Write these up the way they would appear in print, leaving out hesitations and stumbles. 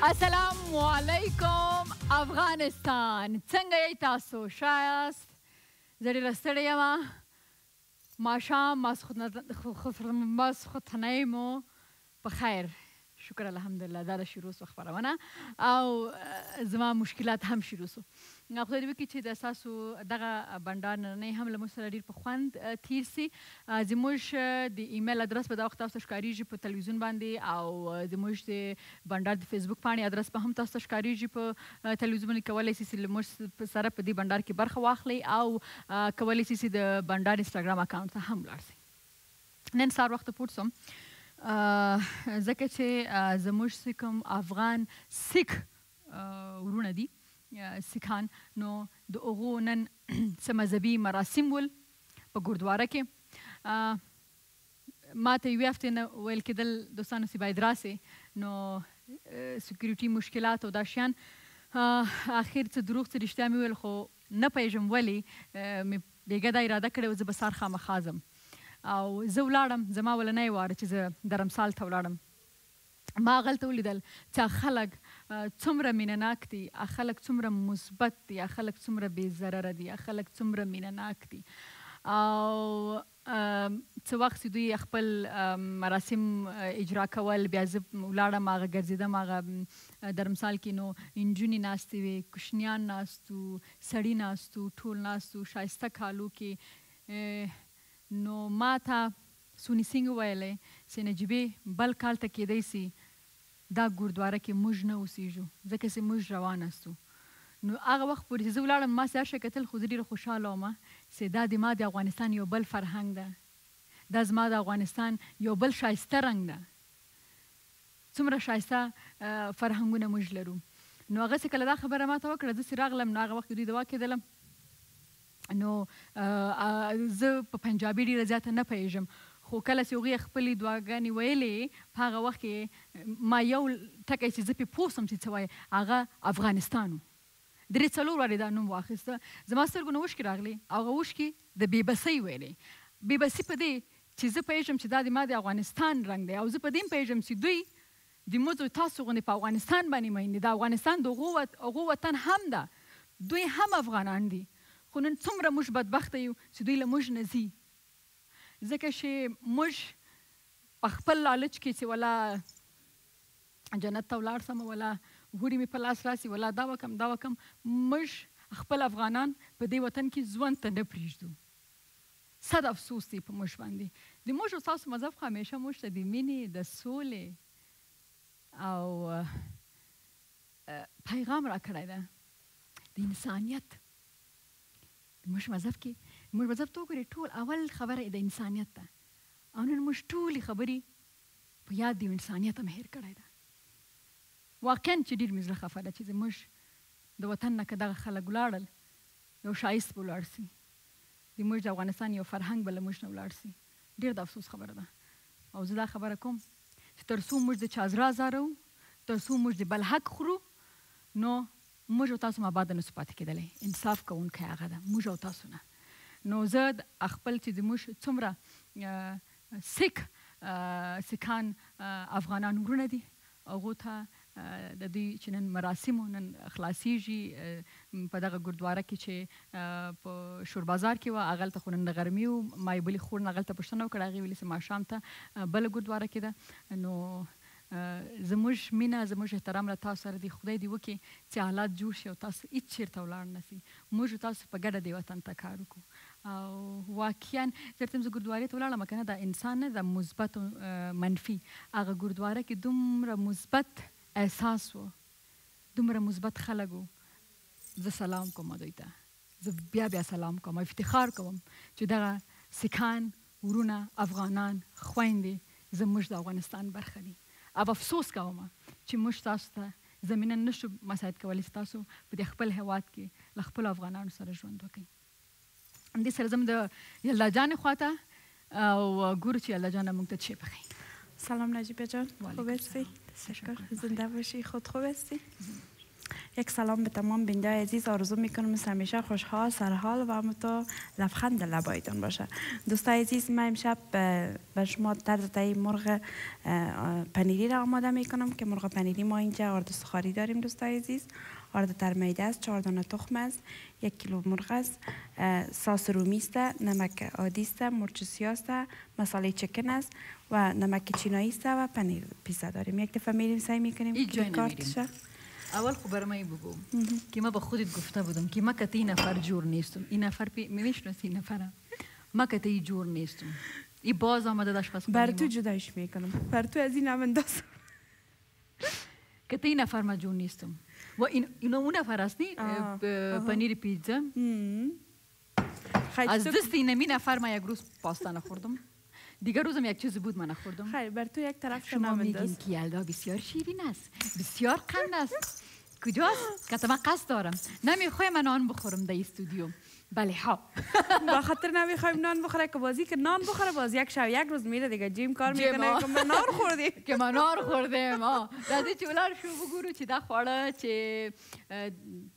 السلام علیکم افغانستان، څنګه یې تاسو؟ ښه یاست؟ زه ډېره ستړې یم. ماښام ماسخوتنۍ مو په خیر، شکر الحمدلله. دا د شروع سو خپرونه او زما مشکلات هم شروع سو. خدای دې وکړي چې د ستاسو دغه بنډار نننی هم له موږ سره ډېر په خوند تېر سي. زموږ د ایمیل ادرس به دا وخت تاسو ته ښکارېږي په تلویزیون باندې، او زموږ د بنډار د فیسبوک پاڼې ادرس به هم تاسو ته ښکارېږي په تلویزیون باندې. کولی سئ چې له موږ سره په دې بنډار کې برخه واخلئ، او کولی سئ چې د بنډار انسټاګرام اکاونټ ته هم ولاړ سئ. نن سهار وخته پورت سوم ځکه چې زموږ چې کوم افغان سیک ورونه دي، سیکان، نو د هغو نن څه مذهبي مراسم ول په ګردواره کې. ما ته یوې هفتې نه ویل کېدل دوستانو چې باید راسې، نو سکیورټي مشکلات او دا شیان. اخر څه دروغ څه رښتیا مې ویل، خو نه پوهېږم ولې مې بېګا دا اراده کړې وه زه به سهار خامخا ځم. او زه ولاړم، زما ولنی واره چې زه درمسال ته ولاړم. ما هغلته ولیدل چې خلک څومره مینه ناک دي، خلک څومره مثبت دي، خلک څومره بې ضرره دي، خلک څومره مینه ناک دي. او څه وخت چې دوی خپل مراسم اجرا کول، بیا زه ولاړم هغه ګرځېدم هغه درمسال کې، نو نجونې ناستې وې، کوشنیان ناست وو، سړي ناست وو، ټول ناست وو ښایسته کالو کې. نو ما ته سوني سینګ وویلی چې نجیبې بل کال ته کیدی سي دا ګردواره کې موږ نه اوسېږو، ځکه چې موږ روانه سو. نو هغه وخت پورې چې زه ولاړم ما چې هر شی کتل، خو زه ډېره خوشحاله وم چې دا د ما د افغانستان یو بل فرهنګ ده، دا زما د افغانستان یو بل ښایسته رنګ ده. څومره ښایسته فرهنګونه موږ لرو. نو هغه چې کله دا خبره ما ته وکړه، زه چې راغلم نو هغه وخت دوی دوا کېدلم. نو زه په پنجابي ډېره زیاته نه پوهېږم، خو کله چې هغوی خپلې دعاګانې ویلې په هغه وخت کې ما یو ټکی چې زه پرې پوه سوم چې څه وایي، هغه افغانستان و. درې څلور وارې دا نوم واخیسته، زما سترګو نه اوښکې راغلې، او هغه اوښکې د بېبسۍ ویلې. بېبسي په دې چې زه پوهېږم چې دا د ما د افغانستان رنګ دی، او زه په دې هم پوهېږم چې دوی د موږ تاسو غوندې په افغانستان باندې مین دي. د افغانستان د هغو وطن هم ده، دوی هم افغانان دي. خو نن څومره موږ بدبخته یو چې دوی له موږ نه ځي، ځکه چې موږ په خپل لالچ کې چې ولا جنت ته ولاړ سم، ولا هورې مې په لاس راسي، ولا دا وکم دا وکم، موږ خپل افغانان په دې وطن کې ژوند ته نه پرېږدو. صد افسوس دی په موږ باندې. د موږ او ستاسو مذهب خو همیشه موږ ته د مینې، د سولې او پیغام راکړی ده، د انسانیت. موږ مذهب کې موږ مذهب ته وګورئ، ټول اول خبره د انسانیت ده، او نن موږ ټولې خبرې په یاد د انسانیت هم هېر کړی ده. واقعا چې ډېر مې زړه خفه ده چې زموږ د وطن نه که دغه خلک ولاړل، یو ښایست به ولاړ سي، زموږ د افغانستان یو فرهنګ به له موږ نه ولاړ سي. ډېر د افسوس خبره ده. او زه دا خبره کوم چې تر څو موږ د چا زړه ازاروو، تر څو موږ د بل حق خورو، نو موږ او تاسو ماباده نسو پاتې کېدلی. انصاف کوونکی هغه ده، موږ او تاسو نه. نو زه خپل چې زموږ څومره سیکان افغانان ورونه دي، هغو ته د دوی چې نن مراسمو نن خلاصېږي په دغه ګردواره کې چې په شور بازار کې وه، هغلته خو نن د غرمې و. ما یې بلې خور نه هغلته پوښتنه وکړه، هغې ویلې چې ماښام ته بله ګردواره کې ده. نو زموږ مینه، زموږ احترام له تاسو سره دی. خدای دې وکړي چې حالات جوړ شي او تاسو هېڅ چېرته ولاړ نه سئ. موږ تاسو په ګډه دې وطن ته کار وکړو. او واقعا چېرته زه ګردوارې ته ولاړم که نه، دا انسان نه ده مثبت او منفي. هغه ګردواره کې دومره مثبت احساس و، دومره مثبت خلک و. زه سلام کوم دوی ته، زه بیا بیا سلام کوم، افتخار کوم چې دغه سیکان ورونه، افغانان، خویندې زموږ د افغانستان برخه دي. او افسوس کوم چې موږ تاسو ته زمینه نشو مساعد کولی چې تاسو په دې خپل هېواد کې له خپلو افغانانو سره ژوند وکړئ. همدې سره ځم د یلدا جانې خواته او ګورو چې یلدا جان موږ ته چی بخوی. سلام نجیبه جان، خوب هستی؟ تشکر. زنده باشی. خود خوب هستی؟ یک سلام به تمام بیننده عزیز. آرزو میکنم مثل همیشه خوشحال، سرحال و همونطور لبخند لبایتان باشه. دوستای عزیز، من امشب به شما طرز تهیه مرغ پنیری را آماده میکنم که مرغ پنیری ما اینجا آرد سوخاری داریم دوستای عزیز. آرد ترمیده است، 4 دانه تخم است، 1 کیلو مرغ است، ساس رومی است، نمک عادی است، مرچ سیاه است، مساله چکن است و نمک چینایی است و پنیر پیزا داریم. یک دفعه میریم سعی میکنیم که کارتش. اول خب برای بگو که ما با خودت گفته بودم که ما کتی نفر جور نیستم. این نفر میشناسی این نفرم؟ ما کتی جور نیستم. این باز آمده داشت پس بر تو جدایش میکنم، بر تو از این هم اندازم. کتی نفر ما جور نیستم. و این اون نفر است نی پنیر پیتزا. از دست این نفر ما یک روز پاستا نخوردم. دیگر روزم یک چیزی بود من نخوردم. خیر بر تو یک طرف شما میگین که یلدا بسیار شیرین است، بسیار قند است. کجاست؟ که من قصد دارم نمیخوایم من نان بخورم در استودیو. بله ها با خاطر نمیخوایم نان بخوره که بازی که نان بخوره باز یک شب یک روز میره دیگه جیم کار میکنه که من نان خوردیم که من نان خوردیم. دادی چولار شو بگورو چی دا خواره چی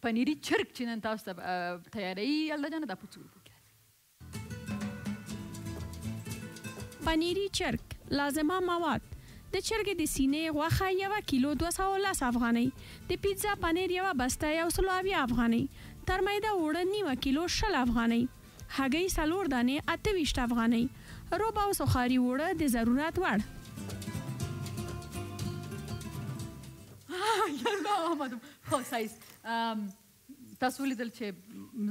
پنیری چرک چینن تاستا تیاری یلدا جانه دا پوچور بکرد. پنیری چرک لازمه مواد: د چرګ د سینې غوښه 1 کیلو 210 افغانۍ، د پیتزا پنیر 1 بسته 120 افغانۍ، ترمیده اوړه 1 کیلو 60 افغانۍ، هګۍ 4 دانې 28 افغانۍ، روب او سوخاري اوړه د ضرورت وړ. یلا آمدم. خب سایز تاسو ولیدل چې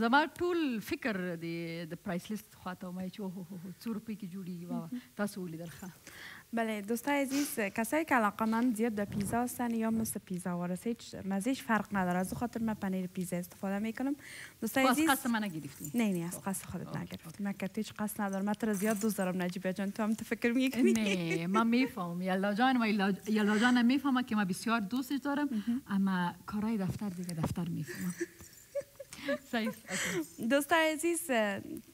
زما ټول فکر د پرایس لیست خواته ما چې اوه 2 روپۍ کې جوړیږي بابا. تاسو ولیدل ښه؟ بله دوستای عزیز، کسایی که علاقه‌مند زیاد به پیزا هستن یا مثل پیزا وارسیج مزهش فرق نداره، از خاطر من پنیر پیزا استفاده میکنم. دوستای عزیز از قصد من نگرفتی؟ نه از قصد خودت نگرفتی. من که هیچ قصد ندارم. من تو زیاد دوست دارم نجیبه جان، تو هم تو فکر میکنی؟ نه من میفهمم یلا جان و یلا جان میفهمم که من بسیار دوستش دارم، اما کارهای دفتر دیگه دفتر میفهمم. دوستای عزیز،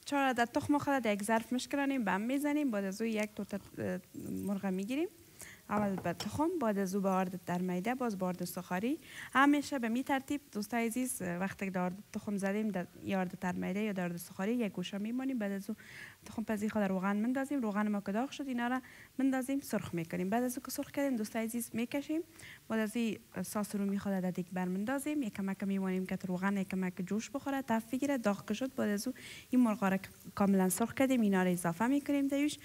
4 عدد تخم خود در یک ظرف میشکنیم، به هم میزنیم. بعد از او 1 توت مرغ میگیریم. اول به تخم، بعد از او به آرد در میده، باز به آرد سوخاری. همیشه به می ترتیب دوستای عزیز وقتی که در آرد تخم زدیم یا آرد در میده یا در آرد سوخاری یک گوشه میمونیم. بعد از او تخم پزی خود روغن مندازیم. روغن ما که داغ شد اینا را مندازیم سرخ میکنیم. بعد از او که سرخ کردیم دوستای عزیز میکشیم. بعد از این ساس رومی خود در دیگ برمندازیم. یک کمک میمونیم که روغن یک کمک جوش بخوره، تف بگیره، داغ شد. بعد از او این مرغ را کاملا سرخ کردیم اینا را اضافه میکنیم دیوش.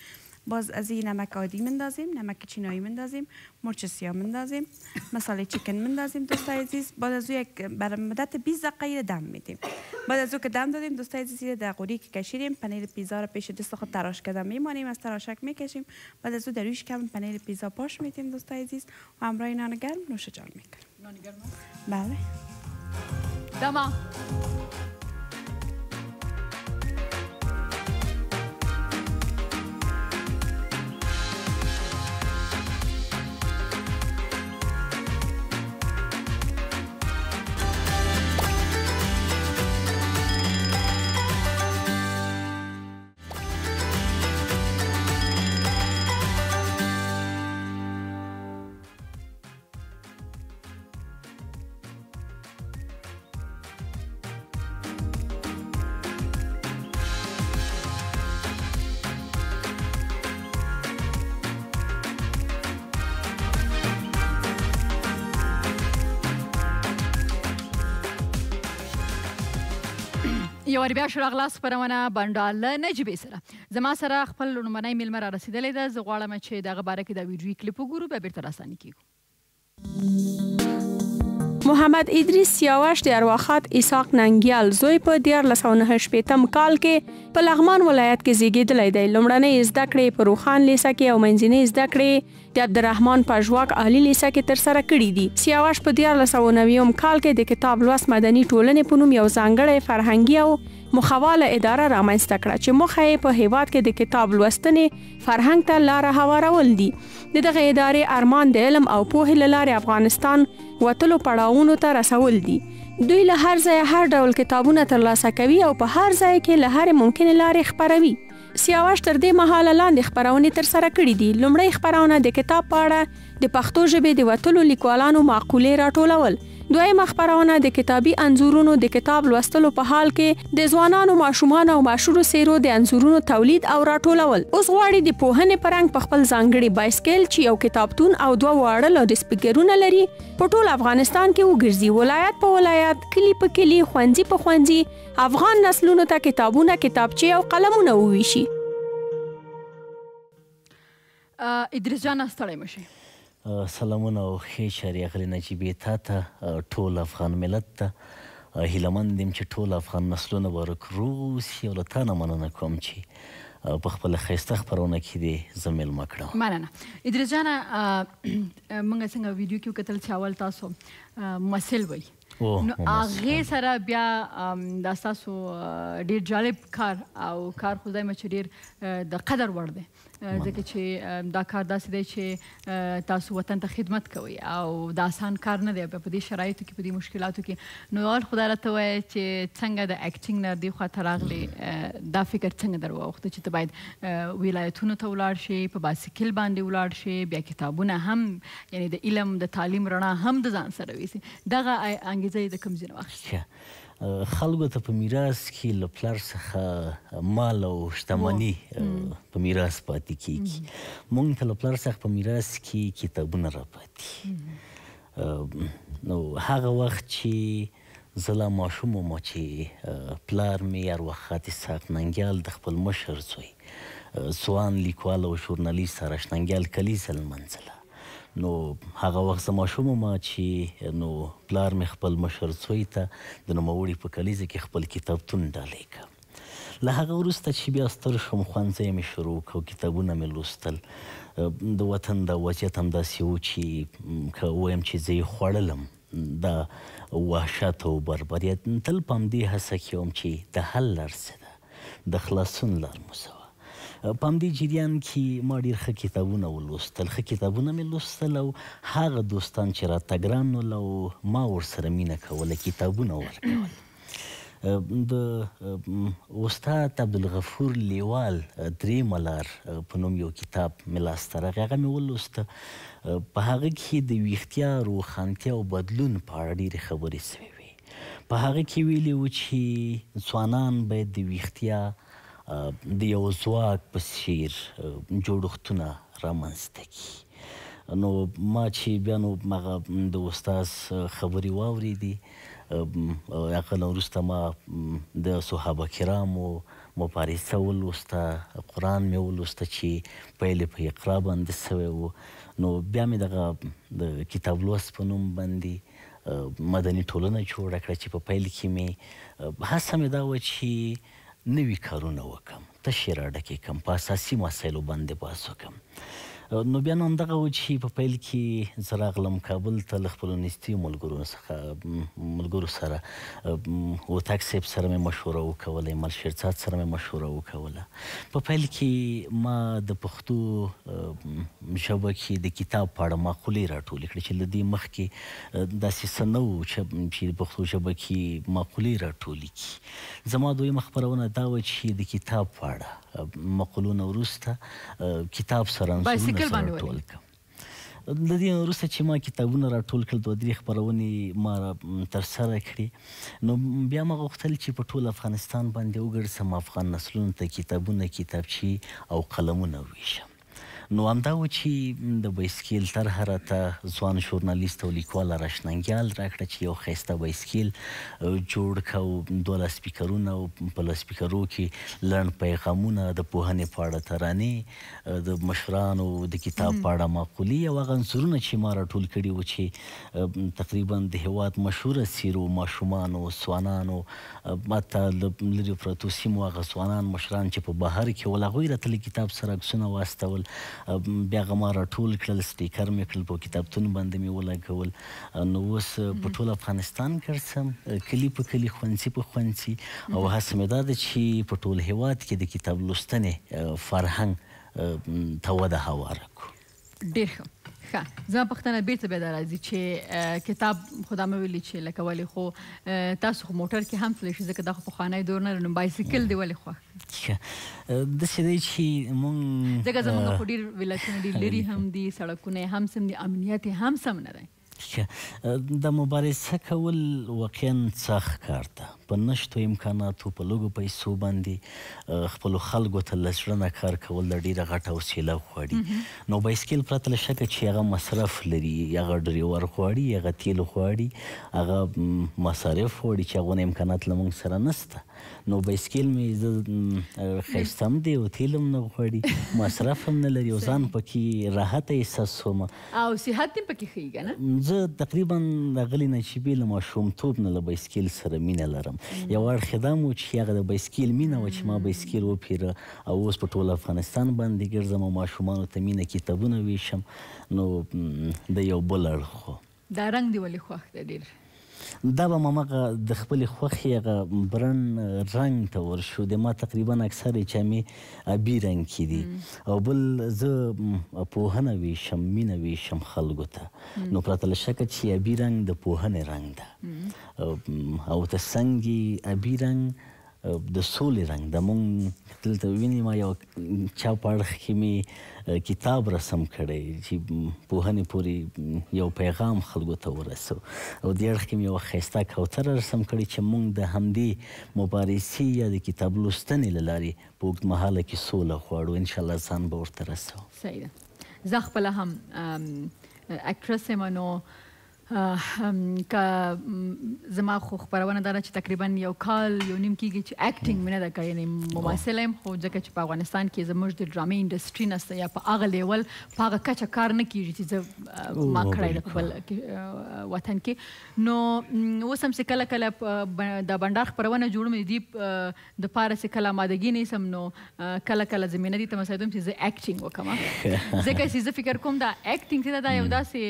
باز از این نمک عادی مندازیم، نمک چینایی مندازیم، مرچ سیاه مندازیم، مساله چکن مندازیم دوستای عزیز. بعد از او یک بر مدت 20 دقیقه دم میدیم. بعد از او که دم دادیم دوستای عزیز در قوری که کشیدیم پنیر پیزا را پیش دست خود تراش کرده میمانیم، از تراشک میکشیم. بعد از او در روش کم پنیر پیزا پاش میدیم دوستای عزیز و همراه نان گرم نوش جان میکنیم. نان گرم؟ بله. دما یو بیا شراغلاس پرونه بندال نجیبې سره زما سره خپل لومړنی میلمه را رسیدلی ده. زه غواړم چې دغه باره کې د ویډیویي کلیپ وګورو، بیا بیرته راساني کیږو. محمد ادریس سیاوش د ارواښاد اسحاق ننګیال زوی په 1998 کال کې په لغمان ولایت کې زیږېدلی دی. لومړنۍ زده کړې په روخان لیسه کې او منځنۍ زده کړې د عبدالرحمن پژواک عالي لیسه کې ترسره کړي دي. سیاوش په 1990 کال کې د کتاب لوست مدني ټولنې په نوم یو ځانګړی فرهنګي او مخواله اداره رامنځته کړه چې موخه یې په هیواد کې د کتاب لوستنې فرهنګ ته لاره هوارول دي. د دغه ادارې ارمان د علم او پوهې له لارې افغانستان وتلو پړاوونو ته رسول دي. دوی له هر ځای هر ډول کتابونه ترلاسه کوي او په هر ځای کې له هرې ممکنې لارې خپروي. سیاوش تر دې مهاله لاندې خپرونې ترسره کړي دي. لومړی خپرونه د کتاب په اړه د پښتو ژبې د وتلو لیکوالانو معقولې راټولول. دویمه خپرونه د کتابي انځورونو د کتاب لوستلو په حال کې د ځوانانو، ماشومانو او ماشورو څیرو د انځورونو تولید او راټولول. اوس غواړي د پوهنې په رنګ په خپل ځانګړي بایسکل چې یو کتابتون او 2 واړه لاوډ سپیکرونه لري په ټول افغانستان کې وګرځي، ولایت په ولایت، کلی په کلی، ښوونځي په ښوونځي افغان نسلونو ته کتابونه، کتابچې او قلمونه وویشي. ادریس جان ستړی مشي. سلامونه او ښې چارې اغلې نجیبې تا ته، ټول افغان ملت ته هیلهمند یم چې ټول افغان نسلونه به روغ سي او له تا نه مننه کوم چې په خپله ښایسته خپرونه کې دې زه میلمه کړم. مننه. ادریس جانه موږ څنګه ویډیو کې وکتل چې اول تاسو مسل وایي، نو هغې سره بیا دا ستاسو ډېر جالب کار او کار خو دایمه چې ډېر د قدر وړ دی، ځکه چې دا کار داسې دی چې تاسو وطن ته خدمت کوئ او دا آسان کار نه دی په دې شرایطو کې، په دې مشکلاتو کې. نو اول خدای راته ووایه چې څنګه د اکټینګ نه دې خواته راغلې، دا فکر څنګه در واوښته چې ته باید ولایتونو ته ولاړ شې، په بایسکل باندې ولاړ شې، بیا کتابونه هم یعنی د علم د تعلیم رڼا هم د ځان سره ویسي، دغه انګیزه یې د کوم ځای نه واخیسته؟ خلکو ته په میراث کې له پلار څخه مال او شتمني په میراث پاتې کېږي. موږ ته له پلار څخه په میراث کې کتابونه راپاتې. نو هغه وخت چې زه لا ماشوم وم چې پلار مې ارواښاد اسحاق ننګیال د خپل مشر زوی ځوان لیکوال او ژورنالیست ارش ننګیال کلیزه لمنځله. نو هغه وخت زه ماشوم وم چې نو پلار مې خپل مشر زوی ته د نوموړي په کلیزه کې خپل کتابتون ډالۍ کړ. له هغه وروسته چې بیا ستر شوم، ښوونځی مې شروع کړ او کتابونه مې لوستل. د وطن دا وضعیت همداسې و چې که ووایم چې زه یې خوړلم، دا وحشت او بربریت. تل په همدې هڅه کې وم چې د حل لار څه ده، د خلاصون لار مو څه وه. په همدې جریان کې ما ډېر ښه کتابونه ولوستل، ښه کتابونه مې لوستل او هغه دوستان چې راته ګران ول او ما ورسره مینه کوله کتابونه ورکول. د استاد عبدالغفور لیوال درېیمه لار په نوم یو کتاب مې لاسته راغی، هغه مې ولوسته. په هغه کې د ویښتیا، روښانتیا او بدلون په اړه ډېرې خبرې سوې وې. په هغه کې ویلي وو چې ځوانان باید د ویښتیا د یو ځواک په څېر جوړښتونه رامنځته کړي. نو ما چې بیا نو هغه د استاد خبرې واورېدې، هغه نه وروسته ما د صحابه کرامو مبارزه ولوسته، قرآن مې ولوسته چې پیل په اقرا باندې سوی و. نو بیا مې دغه د کتاب لوست په نوم باندې مدني ټولنه جوړه کړه چې په پیل کې مې هڅه مې دا وه چې نوي کارونه وکړم، تشې راډکې کړم، په اساسي مسایلو باندې بحث وکړم. نو بیا نو همدغه و چې په پیل کې زه راغلم کابل ته له خپلو نږدې ملګرو سره. هوتک صاحب سره مې مشوره وکوله، ایمل شیرزاد سره مې مشوره وکوله. په پیل کې ما د پښتو ژبه کې د کتاب په اړه مقولې راټولې کړې چې له دې مخکې داسې څه نه و چې د پښتو ژبه کې مقولې راټولې کړي. زما دویمه خپرونه دا وه چې د کتاب په اړه مقولونه وروسته کتاب سره انځورونه سره ټول کړم. د دې وروسته چې ما کتابونه راټول کړل، 2-3 خپرونې ما ترسره کړې، نو بیا ما غوښتل چې په ټول افغانستان باندې وګرځم، افغان نسلونو ته کتابونه، کتابچې او قلمونه وویشم. نو همدا و چې د بایسکل طرحه راته ځوان ژورنالیست او لیکوال ارش ننګیال راکړه چې یو ښایسته بایسکل جوړ کړه او 2 لاسپیکرونه، او په لاسپیکرو کې لنډ پیغامونه، د پوهنې په اړه ترانې، د مشرانو د کتاب په اړه مقولې او هغه انځورونه چې ما راټول کړي وو چې تقریبا د هېواد مشهوره څیرو، ماشومانو، ځوانانو، حتی له لرې پرتو سیمو هغه ځوانان مشران چې په بهر کې ول، هغوی راته له کتاب سره عکسونه واستول. بیا هغه ما راټول کړل، سټیکر مې کړل، په کتابتون باندې مې ولګول. نو اوس په ټول افغانستان ګرځم، کلي په کلي، ښوونځي په ښوونځي، او هڅه مې دا ده چې په ټول هېواد کې د کتاب لوستنې فرهنګ ته وده هواره کړو. ډېر ښه. زما پوښتنه بېرته بیا دا راځي چې کتاب خو دا مې ویلي چې لکه ولې خو تاسو خو موټر کې هم تللی شئ، ځکه دا خو پخوانی دور نه نو بایسکل دې ولې خوښ؟ داسې دی چې مونږ ځکه زموږ خو ډېر ولایتونه ډېر لرې هم دي، سړکونه یې هم سم دي، امنیت یې هم سم نه دی. د مبارزه کول واقعا سخت کار ده. په نشتو امکاناتو په لږو پیسو باندې خپلو خلکو ته له زړه نه کار کول د ډېره غټه حوصله غواړي. نو بایسکل پرته له شکه چې هغه مصرف لري، هغه ډریور غواړي، هغه تیل غواړي، هغه مصارف غواړي چې هغونه امکانات له موږ سره نسته. نو بایسکل مې زه ښایسته هم دی او تیل هم نه غواړي، مصرف هم نه لري او ځان پکې راحته احساسوم. او صحت هم پکې ښه که نه؟ زه تقریبا د هغه نه چې بې له ماشومتوب نه له بایسکل سره مینه لرم. یو اړخ دا مو چې هغه د بایسکل مینه وه چې ما بایسکل وپیره او اوس په ټول افغانستان باندې ګرځم او ماشومانو ته مینه کتابونه ویشم. نو د یو بل اړخ خو دا رنګ دې ولې خوښ دی ډېر؟ دا به هماغه د خپلې خوښې هغه برن رنګ ته ورشو. د ما تقریبا اکثرې جامې ابي رنګ کې دي او بل زه پوهنه ویشم، مینه ویشم خلکو ته. نو پرته له شکه چې ابي رنګ د پوهنې رنګ ده او د سنګي ابي رنګ د سولې رنګ ده. مونږ دلته ویني ما یو چا په اړخ کې مې کتاب رسم کړی چې پوهنې پورې یو پیغام خلکو ته ورسو او دې اړخ کې مې یوه ښایسته کوتره رسم کړې چې مونږ د همدې مبارزې یا د کتاب لوستنې له لارې په اوږد مهاله کې سوله غواړو. انشاءالله ځان به ورته رسو. صحیح ده. زه خپله هم اکټرس یم. نو که زما خو خپرونه دا ده چې تقریبا یو کال یو نیم کېږي چې اکټینګ مې نه ده کړې، یعنې ممثله یم. خو ځکه چې په افغانستان کې زموږ د ډرامې انډسټري نسته یا په هغه لیول په هغه کچه کار نه کېږي چې زه ما کړی ده په بل وطن کې. نو اوس هم چې کله کله د بنډار خپرونه جوړوم د دې دپاره چې کله آمادګي نیسم نو کله کله زه مینه دې ته مساعدوم چې زه اکټینګ وکړم. ځکه چې زه فکر کوم دا اکټینګ چې دا یو داسې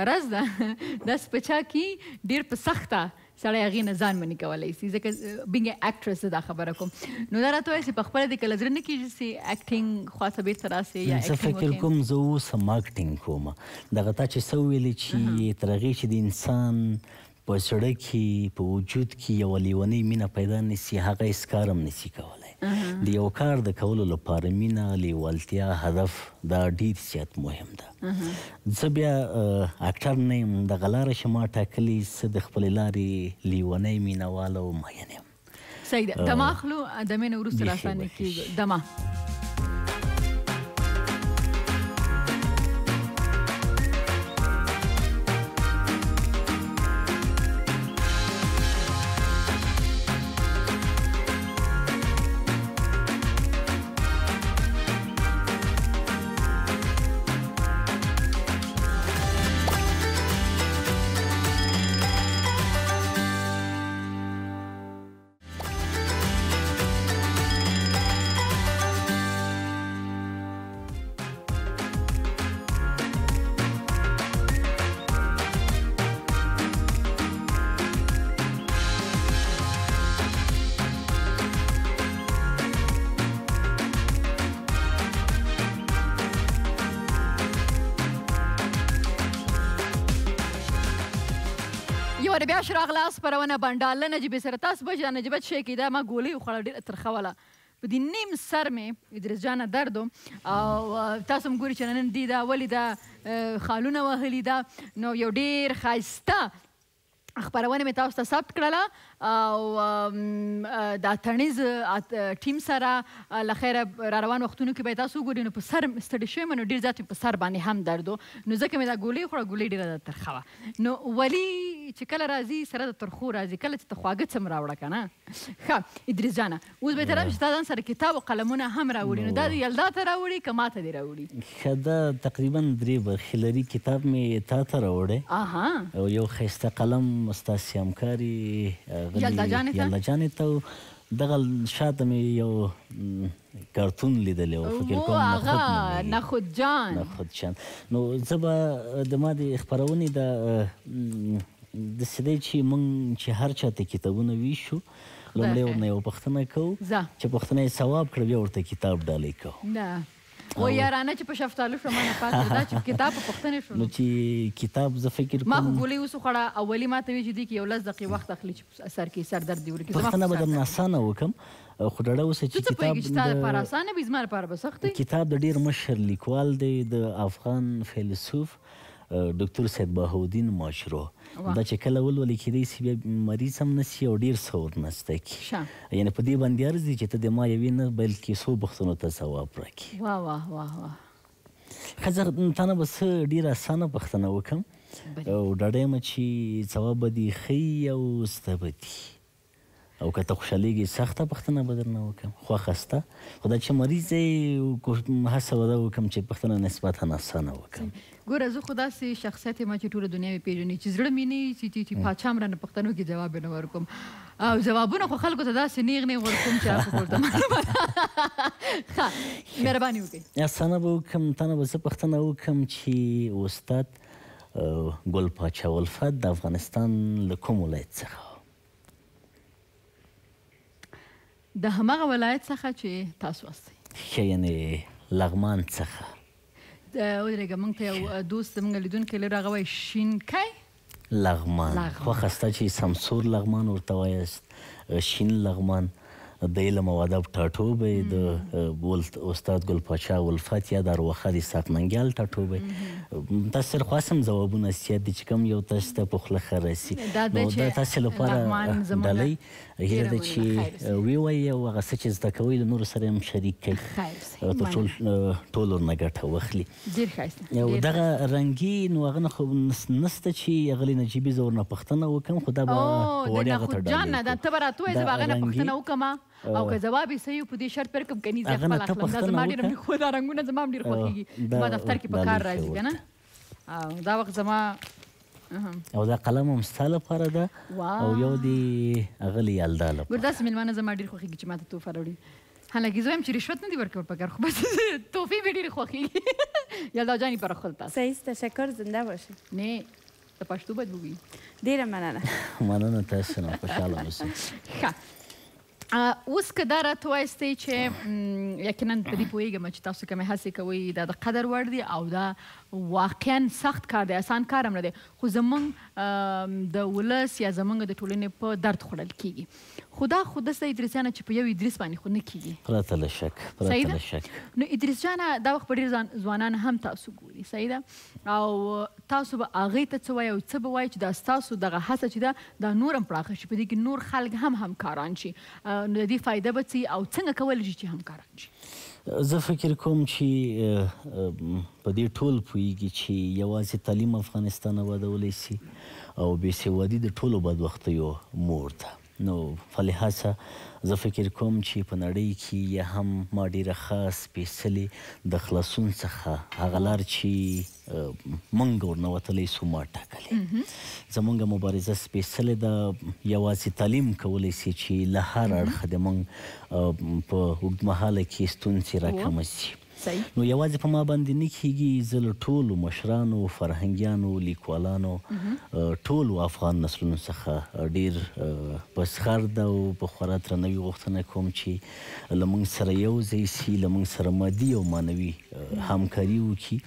مرض ده داسې په چا کې ډېر په سخته سړی هغې نه ځان منې کولی شي. ځکه بینګ اکټرس زه دا خبره کوم. نو دا راته وایي چې په خپله دې کله زړه نه کېږي چې اکټینګ خواته بېرته راسې یا زه فکر کوم زه اوس هم اکټینګ کوم. دغه تا چې څه وویلې چې تر هغې چې د انسان په زړه کې په وجود کې یوه لیونۍ مینه پیدا نه سي، هغه هېڅ کار هم نسي کولی. د یو کار د کولو لپاره مینه، لیوالتیا، هدف دا ډېر زیات مهم ده. زه بیا اکټر نه یم، دغه لاره چې ما ټاکلې زه د خپلې لارې لیونی مینهوال او مین یم. صحیح ده. دمه اخلو، دمې نه وروسته راسره کېږو. دمه بیا شراغله خپرونه بنډال له نجیبې سره. تاسو به چې دا نجیبه څه شی کوي، دا ما ګولۍ وخوړه ډېره ترخه وله. په دې نیم سر مې ادریس جانه درد و او تاسو هم ګوري چې نن دې دا ولې دا خالونه وهلي ده. نو یو ډېر ښایسته خپرونه مې تاسو ته ثبت کړله او دا تڼیز ټیم سره له خیره را روان وختونو کې به تاسو وګورئ نو په سر ستړي شوی یم، نو ډېر زیات مې په سر باندې هم درد و. نو ځکه مې دا ګولۍ وخوړه، ګولۍ ډېره ترخه وه. نو ولي چې کله راځي سره د ترخو راځي، کله چې ته خواږه څه م راوړه که نه. ښه ادریس جانه، اوس به طرف چې تا ځان سره کتاب او قلمونه هم راوړي، نو دا د یلدا ته راوړي که ما ته دې راوړي؟ ښه دا تقریبا 3 برخې لري. کتاب مې تا ته راوړی او یو ښایسته قلم ستاسې همکاري یلدا جانې ته دغه شاته مې یو کارتون لیدلی و، فکر کوم نخود جان. نو زه به د ما د خپرونې داسې دی چې موږ چې هر چا ته کتابونه ویشو، لومړی ورنه یوه پوښتنه کوو چې پوښتنه یې ثواب کړه، بیا ورته کتاب ډالۍ کوو. و یارانه چې په شفتالو شو مانه پاتې دا چې کتاب په پوښتنې شو. نو چې کتاب زه فکر کوم ما خو ګولۍ اوس وخوړه، اولي ما ته وایي چې دې کې 11 دقیقې وخت اخلي چې سر کې سر درد دې ورکړي. پوښتنه به درنه اسانه وکړم، خو ډاډه اوسه چې کتاب ته پوهېږي چې ستا لپاره اسانه وي، زما لپاره به سخت دی. کتاب د ډېر مشر لیکوال دی، د افغان فیلسوف ډاکټر سید بهاءالدین ماجرو دا چې کله ولولي کېدای شي بیا مریض هم نسي او ډېر څه ورنه زده کړي یعنې په دې باندې ارزي چې ته د ما یوې نه بلکې څو پوښتنو ته ځواب راکړي واه واه واه واه ښځه تا نه به څه ډېره اسانه پوښتنه وکړم او ډاډه یم چې ځواب به دې ښه او زده به دي او که ته خوشحالېږې سخته پوښتنه به درنه وکړم خوښه سته خو دا چې مریض دی هڅه به دا وکړم چې پوښتنه نسبتا اسانه وکړم ګوره زه خو داسې شخصیت یم چې ټوله دنیا مې پېژني چې زړه مې نه چې پاچا م رانه پوښتنو کې جواب نه ورکوم او جوابونه خو خلکو ته داسې نیغ نیغ ورکوم چې هغه ورته ښه مهرباني وکړئ اسانه به وکړم تا نه به زه پوښتنه وکړم چې استاد ګل پاچا الفت د افغانستان له کوم ولایت څخه د همغه ولایت څخه چې تاسو واستئ ښه یعنې لغمان څخه ودرېږه موږ ته یو دوست زموږ لیدونکی لري هغه وایي شینکی لغمان خوښه سته چې سمسور لغمان ورته وایاست شین لغمان د علم او ادب ټاټوبی د استاد ګل پاچا الفت یا د ارواښاد اسحاق ننګیال ټاټوبی تاسو سره خو هم ځوابونه زیات دي چې کوم یو تاسو ته په خوله ښه راسي نو دا تاسو لپاره ډالۍ هیر ده چې ووایي او هغه څه چې زده کوئ له نورو سره هم شریک کړئ تر ټولو ورنه ګټه واخلي ډېر ښایسته او دغه رنګي نو هغه نه خو نسته چې هغه نجیبي زه ورنه پوښتنه وکړم خو دا به وړیا هغه ته ډالۍ دا ته به راته وایې زه به هغه نه پوښتنه وکړم او که جواب یې صحیح په دې شرط پر کوم کني زه خپل اخلم دا زما ډېر خو دا رنګونه زما هم ډېر خوښېږي زما دفتر کې په کار راځي که نه او دا وخت زما او دا قلم هم ستا لپاره ده او یو د اغلې یلدا لپاره ګور داسې مېلمانه زما ډېر خوښېږي چې ما ته تحفه راوړي حالانکه زه وایم چې رشوت نه دي ورکول پکار خو بس تحفې مې ډېرې خوښېږي یلدا جانې پر خپل تاسو صحیح تشکر زنده باشی نه د پښتو باید ووایي ډېره مننه مننه تاسو نه خوشحاله اوسئ ښه اوس که دا راته وایستئ چې یقینا په دې پوهېږم چې تاسو کومې هڅې کوئ دا د قدر وړ دي او دا واقعا سخت کار دی اسان کار هم نه دی خو زموږ د ولس یا زموږ د ټولنې په درد خوړل کېږي خو دا خو داسې ادریسیانه چې په یو ادریس باندې خو نه کېږي پرته له شک نو ادریس جانه دا وخت په ډېر ځوانان هم تاسو ګوري صحیح ده او تاسو به هغې ته څه وایي او څه به وایي چې دا ستاسو دغه هڅه چې ده دا نور هم پراخه شي په دې کې نور خلک هم همکاران شي نو د دې فایده به څه او څنګه کولی شي چې همکاران شي زه فکر کوم چې په دې ټول پوهېږي چې یوازې تعلیم افغانستان آبادولی شي او بېسوادي د ټولو بدبختیو مور ده نو فلهاسه زه فکر کوم چې په نړۍ کې یا هم ما ډېره ښه سپېڅلې د خلاصون څخه هغه لار چې موږ ورنوتلی سو ما ټاکلې زموږ مبارزه سپېڅلې ده یوازې تعلیم کولی شي چې له هر اړخه د موږ په اوږدمهاله کې ستونزې راکمه شي نو یوازې په ما باندې نه کېږي زه له ټولو مشرانو فرهنګیانو لیکوالانو ټولو افغان نسلونو څخه ډېر په زغر ده او په خورا درناوي غوښتنه کوم چې له موږ سره یو ځای شي له موږ سره مادي او معنوي همکاري وکړي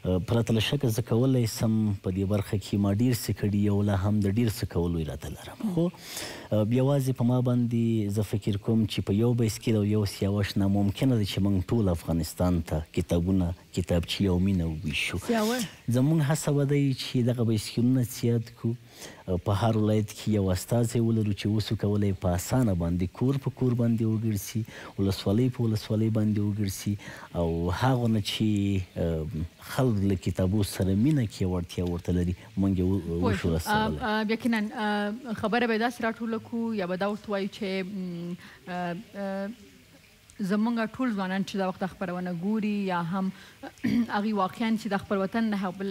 پرته له شکه زه کولی سم په دې برخه کې ما ډېر څه کړي او لا هم د ډېر څه کولو اراده لرم خو یوازې په ما باندې زه فکر کوم چې په یو بایسکل او یو سیاوش ناممکنه ده چې موږ ټول افغانستان ته کتابونه کتابچې او مینه وویشو زموږ هڅه به دی چې دغه بایسکلونه زیات کړو په هر ولایت کې یو استازی ولرو چې اوس کولی په اسانه باندې کور په کور باندې وګرځي ولسوالۍ په ولسوالۍ باندې وګرځي او هغو نه چې خلک له کتابو سره مینه کې وړتیا ورته لري موږ یې وشو رسولی یقینا خبره به یې داسې راټوله کړو یا به دا ورته وایو چې زمونږ ټول ځوانان چې دا وخت د خپرونه ګوري یا هم هغوی واقعا چې د خپل وطن نه بل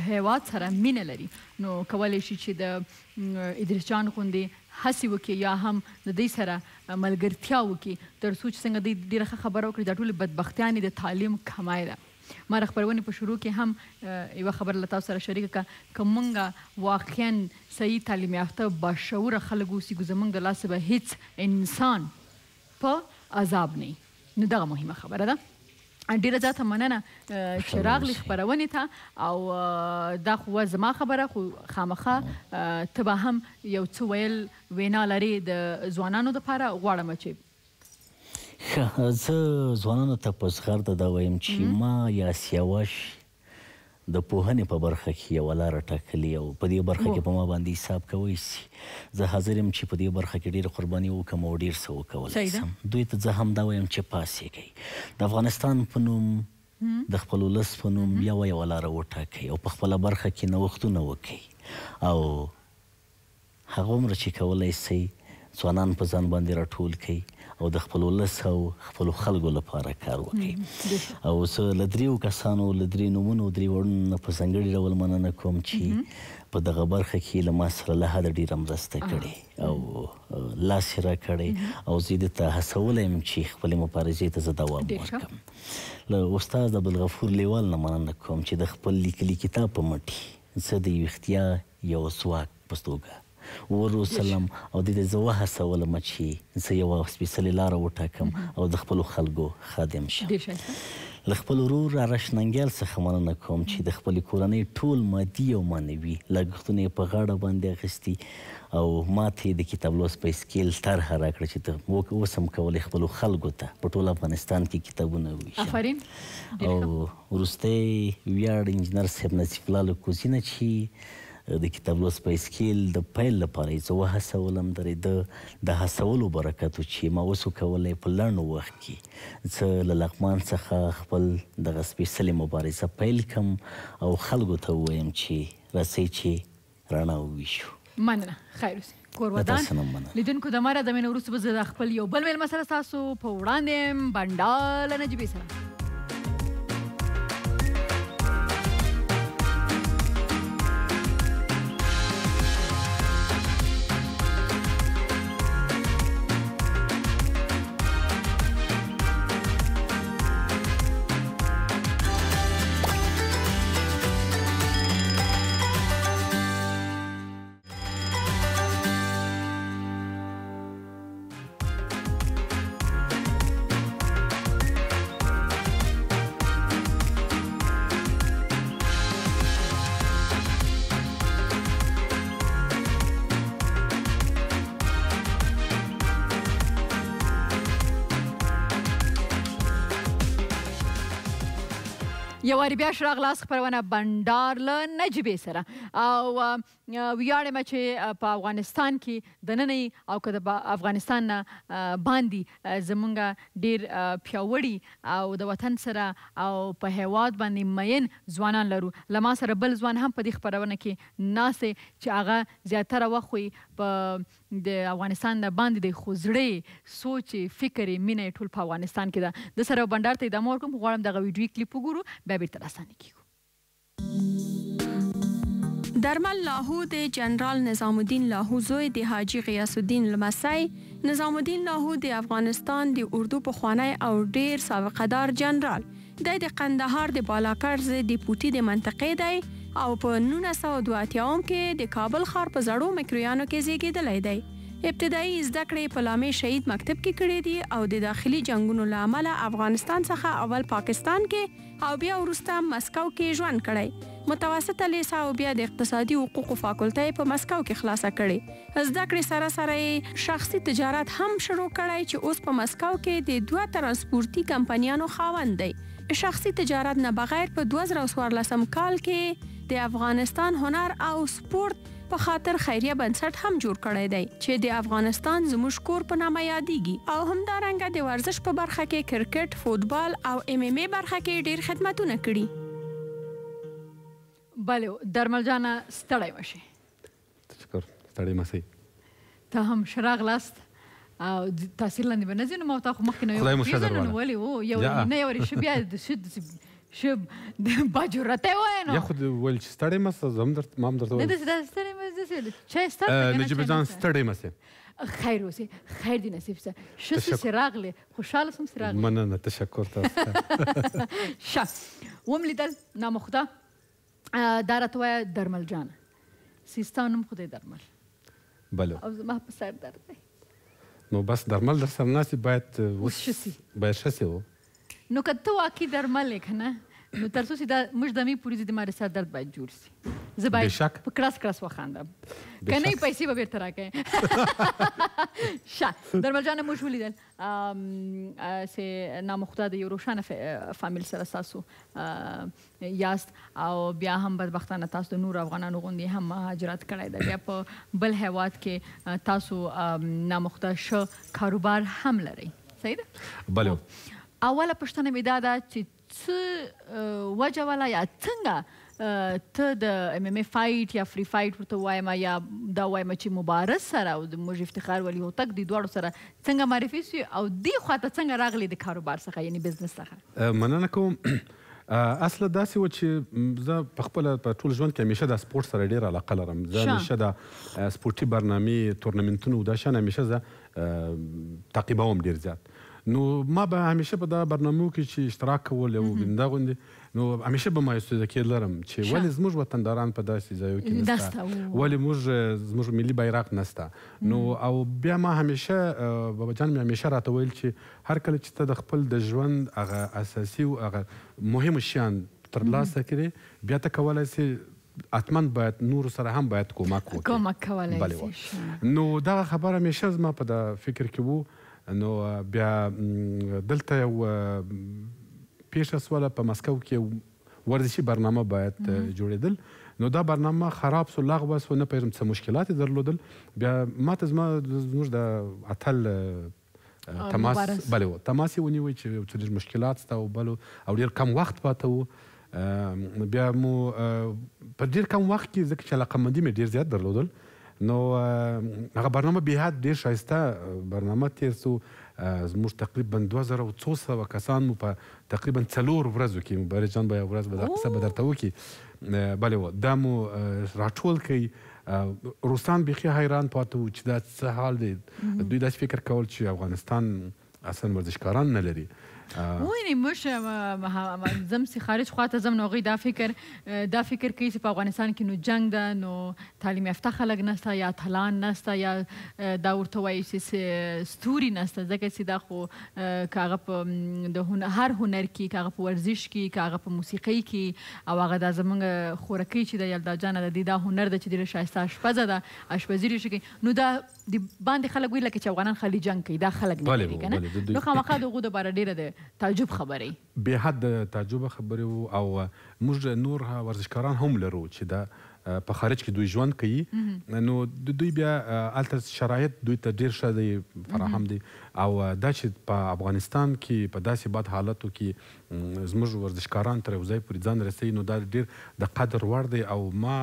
هیواد سره مینه لري نو کولی شي چې د ادریس جان غوندې هڅې وکړي یا هم د دوی سره ملګرتیا وکړي تر څو چې څنګه دوی ډېره ښه خبره وکړي دا ټولې بدبختیانې د تعلیم کمای ده ما د خپرونې په شروع کې هم یوه خبره له تاسو سره شریکه کړه که موږ واقعا صحیح تعلیم یافته باشعوره خلک اوسېږو زموږ د لاسه به هیڅ انسان په عذاب نه نو دغه مهمه خبره ده ډېره زیاته مننه چې راغلي خپرونې ته او دا خو زما خبره خو خامخا ته به هم یو څه ویل وینا لرې د ځوانانو دپاره غواړم چې ښه زه ځوانانو ته په زغرده دا وایم چې ما یا سیاوش د پوهنې په برخه کې یوه لاره ټاکلې او په دې برخه کې په ما باندې حساب کوی سي زه حاضر یم چې په دې برخه کې ډېره قرباني وکړم او ډېر څه وکولی سم دوی ته زه هم دا وایم چې پاڅېږئ د افغانستان په نوم د خپل ولس په نوم یوه لاره وټاکئ او په خپله برخه کې نوښتونه وکئ او هغه عمره چې کولی سئ ځوانان په ځان باندې راټول کئ او د خپل ولس او خپلو خلکو لپاره کار وکړي او زه له دریو کسانو له درې نومونو درې وړونو نه په ځانګړي ډول مننه کوم چې په دغه برخه کې له ما سره له حده ډېره مرسته کړې او لاس یې راکړی او زه دې ته هڅولی یم چې خپلې مبارزې ته زه دوام ورکړم له استاد عبدالغفور لیوال نه مننه کوم چې د خپل لیکلي کتاب په مټ زه د یو اختیار یو ځواک په توګه وروسلم او د دې زه وهڅولم چې زه یوه سپېڅلې لاره وټاکم او د خپلو خلکو خادم شم له خپل ورور آرش ننګیال څخه مننه کوم چې د خپلې کورنۍ ټول مادي او معنوي لګښتونه یې په غاړه باندې اخیستي او ما ته یې د کتاب لوست په اسکیل طرحه راکړه چې ته اوس هم کولی خپلو خلکو ته په ټول افغانستان کې کتابونه وویشم او وروستی ویاړ انجینر صاحب نصیف الله لکوزي نه چې د کتاب لوست په اسکیل د پیل لپاره یې زه وهڅولم د هڅولو برکت و چې ما اوس وکولی په لنډ وخت کې زه له لغمان څخه خپل دغه سپېڅلې مبارزه پیل کړم او خلکو ته ووایم چې راسئ چې رڼا وویشو مننه خیر اوسئ کور ودان لیدونکو د مره د مینه وروسته به زه د خپل یو بل میلمه سره ستاسو په وړاندې یم بنډار له نجیبې سره یو وارې بیا شراغلاس خپرونه بنډار له نجیبې سره او ویاړم چې په افغانستان کې دننه او که د افغانستان نه باندې زمونږ ډېر پیاوړي او د وطن سره او په هیواد باندې مین ځوانان لرو له ما سره بل ځوان هم په دې خپرونه کې ناست دی چې هغه زیاتره وخت په د افغانستان نه باندې دی خو زړه سوچ فکر مینه ټول په افغانستان کې ده د سره بنډار ته ادامه ورکوم غواړم دغه ویډیو کلیپ وګورو بیا بیرته راسانه کیږو درمل لاهو د جنرال نظام الدین لاهو زوی د حاجی غیاث الدین لمسی نظام الدین لاهو د افغانستان د اردو پخوانی او ډیر سابقه دار جنرال د قندهار د بالاکرز د پوټي د منطقې دی او په 1982 کې د کابل ښار په زړو مکرویانو کې زیږیدلی دی ابتدایي زده کړې په لامې شهید مکتب کې کړې دي او د داخلي جنگونو له امله افغانستان څخه اول پاکستان کې او بیا وروسته مسکو کې ژوند کړی متوسطه لیسه او بیا د اقتصادي حقوقو فاکولټۍ په مسکو کې خلاصه کړې زده کړې سره سره شخصي تجارت هم شروع کړی چې اوس په مسکو کې د 2 ترانسپورتي کمپنیانو خاوند دی شخصي تجارت نه بغیر په 2014 کال کې د افغانستان هنر او سپورت په خاطر خیریه بنسټ هم جوړ کړی دی چې د افغانستان زموږ کور په نامه یادېږي او همدارنګه د ورزش په برخه کې کرکټ فوتبال او MMA برخه کې ډیر خدمتونه کړي بله درمل جانه ستړی مشي تشکر ستړی مسی ته هم شراغ لاست او تاثیر لاندې به نه ځي نو ما ورته خو مخکې نه خدای مو ښه درواله ولې یو نه یو ښه بیا شب د باجورته وای نو یا خود ول چې ستړی مسه زم درته مام درته نه د ستړی مسه چې ستړی نجیب جان ستړی مسه خیر اوسې خیر دی نصیب سه شسه سراغله خوشاله سم سراغله مننه تشکر تاسو شه وم لیدل نامخدا دارت وای درمل جان سیستانم خدای درمل بله او ما په سر درد دی نو بس درمل در سره ناسي باید شسي باید شسي و نو که ته واقعي درمل یې که نه نو تر څو چې دا موږ دمې پورې د ما سر درد باید جوړ سي زه باید بېشک. په کړس کړس وخاندم که نه پیسې به بیرته راکړې ښه درمل جانه موږ ولیدل چې نامخته د یو روښانه فامیل سره ستاسو یاست او بیا هم بدبختانه تاسو د نورو افغانانو غوندې هم مهاجرت کړی ده بیا په بل هیواد کې تاسو نامخته ښه کاروبار هم لرئ صحیح ده بله اوله پوښتنه مې دا ده چې څه وجه والا یا څنګه ته د MMA فایټ یا فری فایټ ورته وایم یا دا وایم چې مبارز سره او د موږ افتخار ولی هوتک د دواړو سره څنګه معرفي سوي او دې خواته څنګه راغلی د کاروبار څخه یعنی بزنس څخه مننه کوم اصله داسې و چې زه په خپله په ټول ژوند کې همیشه د سپورټ سره ډېره علاقه لرم زه همیشه د سپورټي برنامې تورنمنټونو دا شیان همیشه زه تعقیبوم ډېر زیات نو ما به همیشه په دا برنامو کې چې اشتراک کول او دا غوندې نو همیشه به ما استفاده لرم چې ولې زموږ وطنداران په داسې ځایو کې نشته ولې زموږ ملي بیرغ نشته نو او بیا ما همیشه بابا جان مې همیشه راته ویل چې هر کله چې ته د خپل د ژوند هغه اساسي او هغه مهم شیان ترلاسه کړې بیا ته کولی سې حتما باید نورو سره هم باید کومک وکړې کومک کولی سې نو دغه خبره همیشه زما په د فکر کې وو نو بیا دلته یو پیښه سوله په مسکو کې ورزشي برنامه باید جوړېدل نو دا برنامه خراب سو لغوه سو نه پوهېږم څه مشکلات یې درلودل بیا ماته زموږ د اتل تماس بله تماس یې ونیوی چې ډېر مشکلات سته او بل او ډېر کم وخت پاته و بیا مو په ډېر کم وخت کې ځکه چې علاقمندي مې ډېر زیات درلودل نو هغه برنامه بېحد ډېر ښایسته برنامه تېر سو زموږ تقریبا 2200 کسان مو په تقریبا 4 ورځو کې مبارز جان به یو ورځ به دا قصه به درته وکړي بله دا مو راټول کړئ روسان بیخي حیران پاته وو چې دا څه حال دی دوی داسې فکر کول چې افغانستان اصلا ورزشکاران نه لري ویني موږ زم چې خارج خواته ځم نو هغوی دا فکر کوي چې په افغانستان کې نو جنګ ده نو تعلیم یافته خلک نشته یا اتلان نشته یا دا ورته وایي چې ستوري نشته ځکه چې دا خو که هغه په هر هنر کې که هغه په ورزش کې که هغه په موسیقۍ کې او هغه دا زموږ خورکۍ چې د یلدا جانه د دې دا هنر ده چې ډېره ښایسته اشپزه ده اشپزي ډېر ښه کوي نو دا د باندې خلک وایي لکه چې افغانان خالي جنګ کوي دا خلک نه کوي که نه نو خامخا د هغو دپاره ډېره د تعجب خبرې بېحد تعجب خبرې وو او موږ نور ورزشکاران هم لرو چې دا په خارج کې دوی ژوند کوي نو دوی بیا هلته شرایط دوی ته ډېر ښه دی فراهم دی او دا چې په افغانستان کې په داسې بد حالاتو کې زموږ ورزشکاران تر یو ځای پورې ځان رسوي نو دا ډېر د قدر وړ دی او ما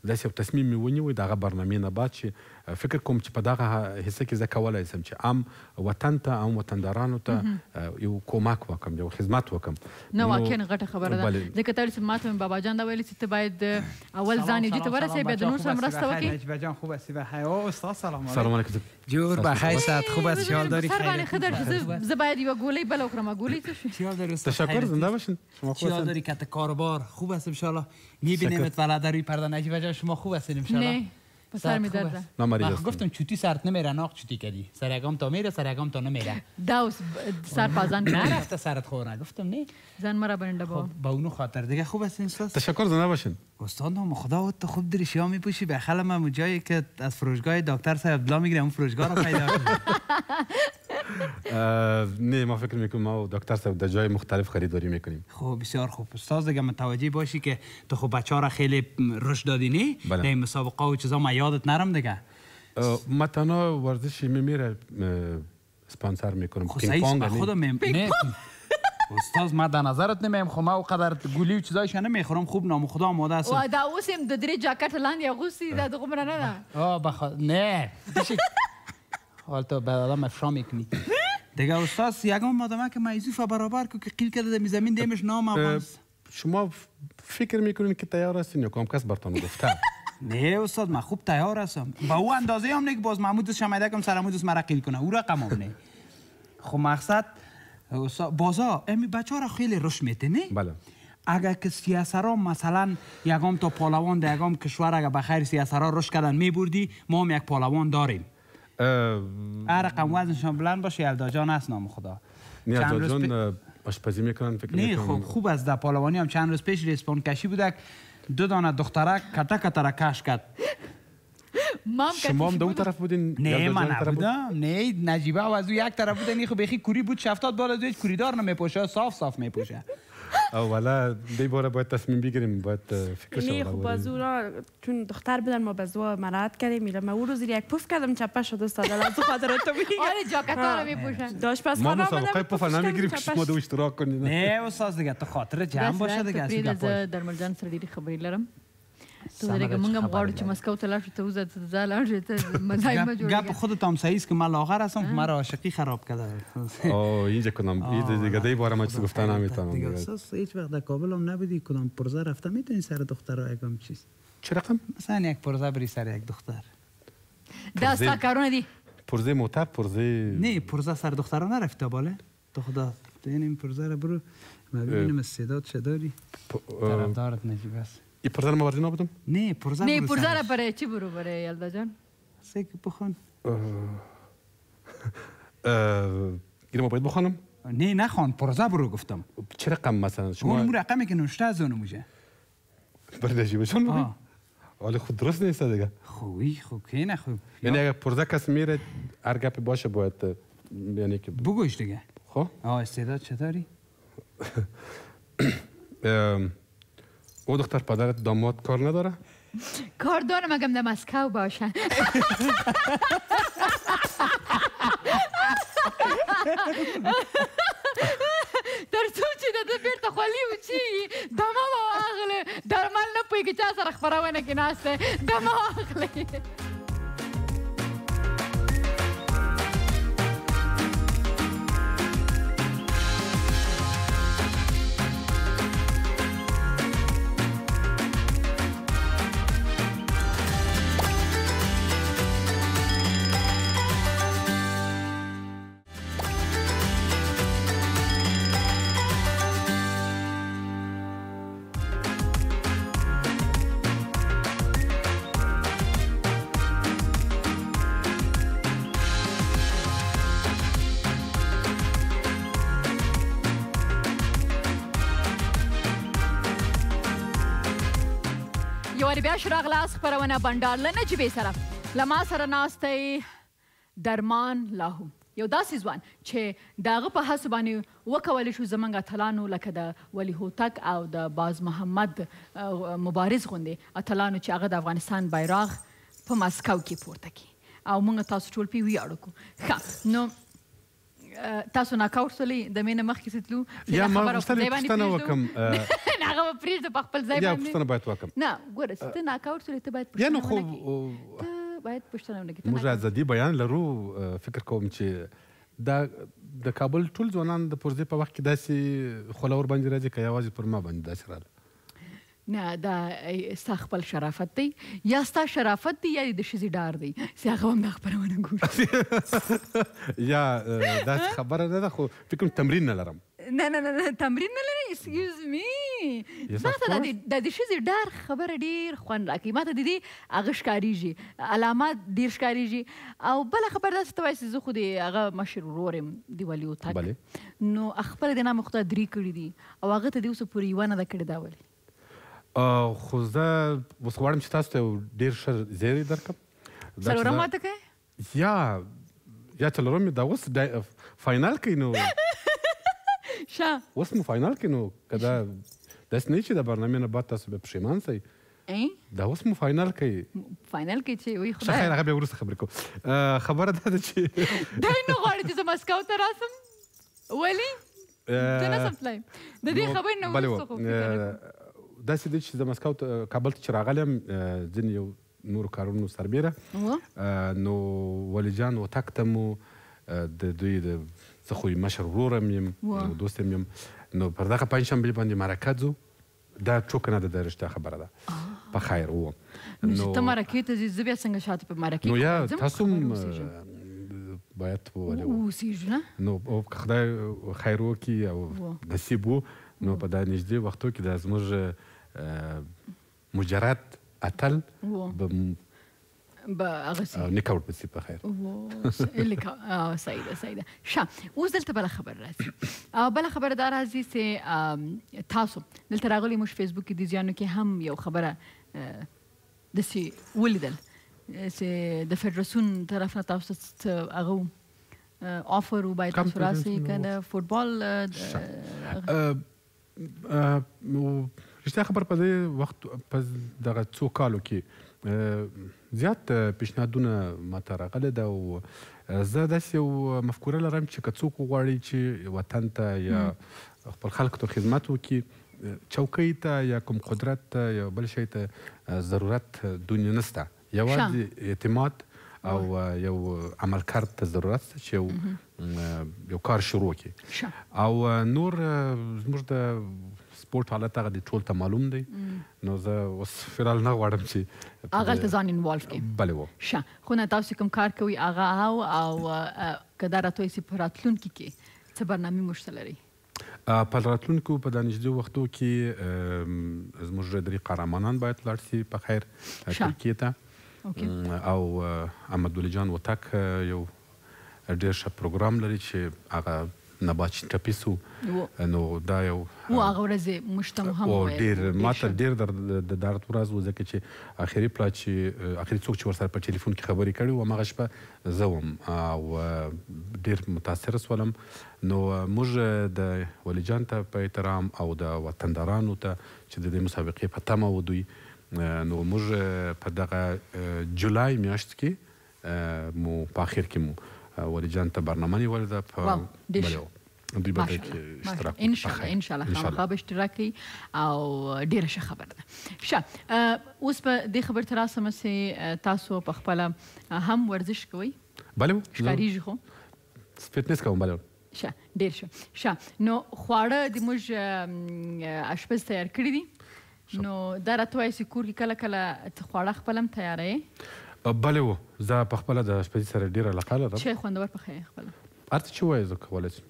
داسې یو تصمیم مې ونیوی د هغه برنامې نه بعد چې فکر کوم چې په دغه حصه کې زه کولی شم چې عام وطن ته عام وطندارانو ته یو کومک وکړم یو خدمت وکړم نه واقعا غټه خبره ده ځکه ته چې ماته بابا جان دا ویلي چې ته باید اول ځان یې ته ورسوې بیا د نور سره مرسته وکړې نجیبه جان خوب هستی و حیا استاد سلام علیکم جور بخیر صحت خوب است خیال داری خیر زه باید یو گولی بل وکړم گولی څه شي خیال داری استاد تشکر زنده باشین شما خوب خیال داری کت کاربار خوب است ان شاء الله میبینیمت ولادت روی پرده نجیبه جان شما خوب هستین ان شاء الله نه سر می درده گفتم چوتی سرت نمیره ناق چوتی کردی سرگام تا میره سرگام تا نمیره داوس سر پازن نرفته سرت خورنه گفتم نه زن مرا برنده با با اونو خاطر دیگه خوب است استاد تشکر زنده باشین استاد نام خدا تو خوب داری شیا میپوشی به خلم من جایی که از فروشگاه دکتر صاحب عبدالله میگیرم اون فروشگاه رو پیدا کنم نه ما فکر میکنم ما دکتر صاحب در جای مختلف خریداری میکنیم خب بسیار خوب استاد دیگه متوجه باشی که تو خب بچه‌ها را خیلی رشد دادی نه در این مسابقه و چیزا ما یادت نرم دیگه ما تنها ورزشی میره اسپانسر میکنم پینگ پونگ خودم نه استاد ما در نظرت نمیم خب ما اونقدر گولی و چیزایش نمیخورم خوب نام خدا آماده است و دا اوسم د درې جاکټ لاندې اغوستي دا دغه مرنه نه نه حال تو به آدم افشا میکنی دیگه استاد یگان آدمه که مایزوف برابر که قیل کرده در زمین دیمش نام عوض شما فکر میکنین که تیار هستین یا کام کس برتون گفته نه استاد من خوب تیار هستم با او اندازه هم نه که باز محمود شمیده کم سرمودش مرا قیل کنه او رقم هم نه خب مقصد بازا امی بچه ها را خیلی رشد میده نه بله اگر که سیاسرا مثلا یگام تا پالوان در یگام کشور اگر بخیر سیاسرا رشد کردن میبردی ما هم یک پالوان داریم رقم وزنشان بلند باشه یلدا جان است نام خدا یلدا جان آشپزی میکنن فکر نه خوب از در پالوانی هم چند روز پیش ریسپان کشی بودک 2 دانه دخترک کته را کش کرد. شما هم دو طرف بودین؟ نه من نبودم. نه نجیبه و از او یک طرف بودن. خب بخی کوری بود شفتاد بالا از هیچ کوریدار نمیپوشه، صاف میپوشه. اولا دی باره باید تصمیم بگیریم، باید فکرش نه خب باز اونا چون دختر بودن ما باز مراحت کردیم. میگم من اون روز یک پف کردم چپه شد استاد از خاطر تو میگم. آره جاکتا رو میپوشن. داشت پس ما مسابقه پف نمیگیریم که شما دو اشتراک کنید. نه استاد دیگه تو خاطر جمع باشه دیگه. از درمل جان سره ډیره خبرې لرم. تو درګه مونږ هم غواړو چې مسکو ته لاړ شو، ته وزه ته ځه لاړ شې، ته مزاحم مه جوړوې. گپ خودت هم صحیح است که من لاغر هستم، مرا عاشقی خراب کرده. اینجا کنم دیگه دی باره ما چیز گفتن نمیتونم. دیگه اساس هیچ وقت در کابل هم نبودی کدام پرزه رفته میتونی سر دخترها یکم چیز. چه رقم؟ مثلا یک پرزه بری سر یک دختر. دا ستا کارونه دي. پرزه موتر پرزه نه پرزه سر دخترها نرفته باله. تو خدا تو این پرزه رو برو ما ببینیم صدات چه داری. طرفدارت نجیب است. ای پرزه ما وردی نبودم؟ نه پرزه نه پرزه را برای چی برو برای یلدا جان؟ سه که بخون. اینو ما باید بخونم؟ نه نخوان پرزه برو گفتم. چه رقم مثلا شما؟ اون رقمی که نوشته از اون موجه. برای نجیبشون بگیم؟ ولی خود درست نیست دیگه. خوبی خوب که نه خوب. یعنی اگر پرزه کس میره هر گپی باشه باید یعنی که بگوش دیگه. خب؟ استعداد چطوری؟ او دختر پدرت داماد کار نداره؟ کار دارم اگم در مسکو باشن. در سوچی داده بیرته خوالی و چی دما با آغله درمال نپوی که چه سر خبرونه که ناسته دما آغله. یواری بیا شراغلاس خبرونه بندار له نجیبې سره له ما سره ناست دی درمان لاهو، یو داسې ځوان چې د هغه په هڅو باندې وکولی شو زموږ اتلانو لکه د ولی هوتک او د باز محمد مبارز غوندې اتلانو چې هغه د افغانستان بیرغ په مسکو کې پورته کړي او موږ تاسو ټول پې ویاړو کړو. ښه نو تاسو ناکاوټ سولې د مینه مخکې چې تلو یا ما غوښتل پوښتنه وکړم هغه به پرېږده په خپل ځای یا باندې پوښتنه باید وکړم. نه ګوره چې ته ناکاوټ سولې ته باید یا نو پوښتنه خو ونه کړې. ته باید پوښتنه ونه کړې. موږ ازادي بیان لرو. فکر کوم چې د کابل ټول ځوانان د پرزې په وخت کې داسې خوله ور باندې راځي که یوازې پر ما باندې داسې راغله؟ نه دا ستا خپل شرافت دی یا ستا شرافت دی یا د ښځې ډار دی چې هغه هم دا خپرونه ګوري. یا داسې خبره نه ده خو فکر تمرین نه لرم. نه نه نه تمرین نه لري. ایکسکیوز می ما ته د ښځې ډار خبره ډېر خوند راکوي. ما ته د دې هغه ښکارېږي علامات ډېر ښکارېږي. او بله خبره داسې ته وایي چې زه خو د هغه مشر ورور یم د ولي هوتک، نو خپله د نامه خدای 3 کړي دي او هغه ته د اوسه پورې یوه نه ده کړې. دا ولې؟ خو زه اوس غواړم چې تاسو ته یو ډېر ښه زیری درکړم. څلورم واده کوې؟ یا څلورم دا اوس فاینال کوي. نو ښه اوس مو فاینال کوي. نو که دا داسې نه چې د برنامې نه بعد تاسو به پښیمان سئ. دا اوس مو فاینال کوي. فاینال کوي چې وایي ښه خیر هغه بیا وروسته خبرې کوو. خبره دا ده چې دی نه غواړي چې زه مسکو ته راسم. ولې؟ زه نسم تللی د دې خبرې نه وروسته خو فکر داسې دی چې زه مسکو ته کابل ته چې راغلی یم ځینې یو نورو کارونو سربیره نو ولی جان هوتک ته مو د دوی د زه خو مشر ورور یم دوست یم نو پر دغه پنجشنبې باندې مرکه ځو. دا چوکه نه ده د رښتیا خبره ده. په خیر و نو ته مرکې ته ځې زه بیا څنګه شاته په مرکې نو یا تاسو هم باید اوسېږو نه نو که خدای خیر وکړي او نصیب و نو په دا نږدې وختو کې دا زموږ مجرد اتل به هغه سي نیک آوټ بسی په خیر صحیح ده ښه اوس دلته بله خبر راځي بله خبره دا راځي چې تاسو دلته راغلي موږ فیسبوک کې د زیانو کې هم یو خبره داسې ولیدل چې د فدراسیون طرف نه تاسو ته هغه آفر و باید تاسو راسئ که د فوټبال رښتیا خبر په دې وخت په دغه څو کالو کې زیات پیشنهادونه ماته راغلي ده او زه داسې یو مفکوره لرم چې که څوک وغواړي چې وطن ته یا خپل خلکو ته خدمت وکړي چوکۍ ته یا کوم قدرت ته یا بل شي ته ضرورت دنیا نشته یوازې اعتماد او یو عملکار ته ضرورت شته چې یو کار شروع کړي او نور زموږ د سپورټ حالت هغه د ټول ته معلوم دی نو زه اوس فعال نه غواړم چې هغه ته ځان انوالو کړي بله و ښه خو نه تاسو کوم کار کوئ هغه او که دا راته وایي چې په راتلونکي کې څه برنامې موږ ته لرئ په راتلونکو په دا نږدې وختو کې زموږ درې قهرمانان باید لاړ شي په خیر ترکیې ته او احمدولي جان وتک یو ډېر ښه پروګرام لري چې هغه نباتي ټپیس و نو دا یو هغه ورځې موږ ته هم ډېر ماته ډېر د درد ورځ و ځکه چې اخري پلا چې اخري څوک چې ورسره په ټلیفون کې خبرې کړې وو هماغه شپه زه وم او ډېر متاثره شولم نو موږ د ولي جان ته په احترام او د وطندارانو ته چې د دې مسابقې په تمه و دوی نو موږ په دغه جولای میاشت کې مو په اخر کې مو ولي جان ته برنامه نیولې ده په دوی به اشتراک ان شاء الله خامخا به اشتراک کوي او ډېره ښه خبره ده ښه اوس په دې خبر ته راسم چې تاسو په خپله هم ورزش کوئ بله ښکارېږي خو فټنس کوم بله ښه ډېر ښه نو خواړه د موږ اشپز تیار کړي دي نو دا راته وایي چې کور کې کله کله خواړه خپل هم تیاروئ بله و زه په خپله د اشپزي سره ډېره علاقه لرم چې خوندور پخوئ خپله هر څه چې وایي زه کولی شم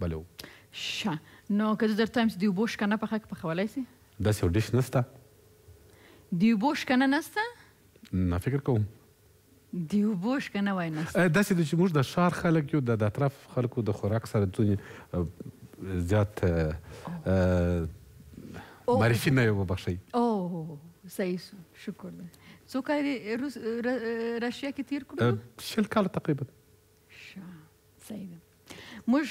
بله و ښه نو که زه درته وایم چې د اوبو شکنه پخولی شي داسې یو ډش نشته د اوبو شکنه نشته نه فکر کوم د اوبو شکنه وایي نشته داسې ده چې موږ د ښار خلک یو د اطراف خلکو د خوراک سره ځینې زیات معرفي نه یو وبخښئ صحیح شکر ده څو کال راشیا کې تیر کړو 20 کاله تقریبا صحیح ده موږ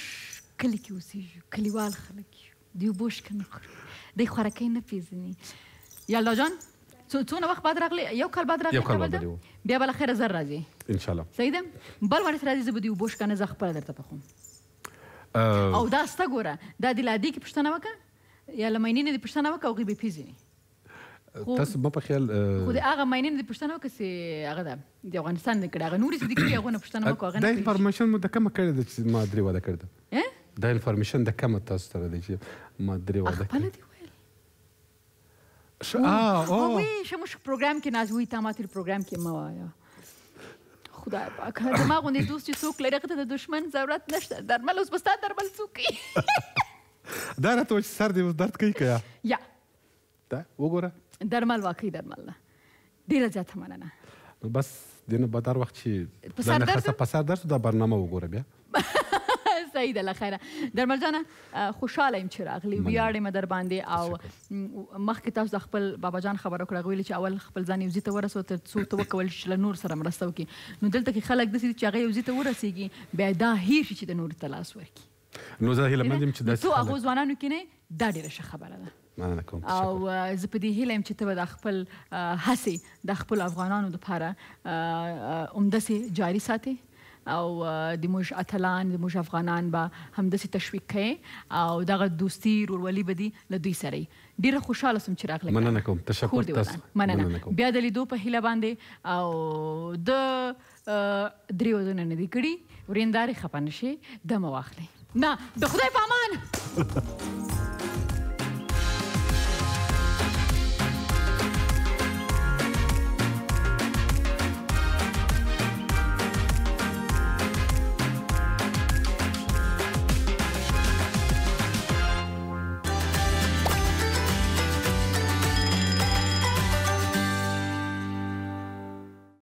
کلي کې اوسېږو کلیوال خلک یو د اوبو شکنه خورو دی خوراکۍ نه پېژني یالدا جان څونه وخت بعد راغلی یو کال بعد راغلی بیا بالاخره زر راځي انشاءالله صحیح ده بل وارث راځي زه به د اوبو شکنه زه خپله درته پخوم او دا سته ګوره دا د لادي کې پوښتنه وکړه یا له مینې نه دې پوښتنه وکړه هغوی به پېژني تاسو ما په خیال خو د هغه مینې نه دې پوښتنه وکړه چې هغه ده د افغانستان نه کړې هغه نورې چې دې کړي هغو نه پوښتنه وکړه هغه نه دا انفارمیشن مو د کومه کړې ده چې ما درې واده کړې ده دا انفارمیشن د کومه تاسو سره دی چې ما درې واده کړې خپله دې ویل ښه موږ پروګرام کې ناز وي تا ما تر پروګرام کې مه وایه خدای پاک زما غوندې دوست چې څوک لري هغه ته د دښمن ضرورت نشته درمل اوس به ستا درمل څوک کوي دا راته وایي چې سر دې اوس درد کوي که یا دا وګوره درمل واقعي درمل ده ډېره زیاته مننه بس دې نه به هر وخت چې په سر درد دا برنامه وګوره بیا صحیح ده له خیره درمل جانه خوشحاله یم چې راغلي ویاړ یم در باندې او مخکې تاسو د خپل بابا جان خبره وکړه هغه ویلي چې اول خپل ځان یو ځای ته ورسوه تر څو ته وکول چې له نور سره مرسته وکړي نو دلته کې خلک داسې دي چې هغه یو ځای ته ورسېږي بیا دا هیر شي چې د نورو ته لاس ورکړي نو زه هیله مند یم چې داسې څو هغو ځوانانو کې نه دا ډېره ښه خبره ده مننه کوم او زه په دې هیله یم چې ته به د خپل هڅې د خپلو افغانانو دپاره همداسې جاري ساتې او د موږ اتلان د موږ افغانان به همداسې تشویق کوي او دغه دوستي ورورولي به دي له دوی سره وي ډېره خوشحاله سوم چې راغلی مننه کوم تشکر تاسو مننه بیا د لیدو په هیله باندې او د درې ودونه نه دي کړي ورېندارې خفه نه شي دمه واخلئ نه د خدای په امان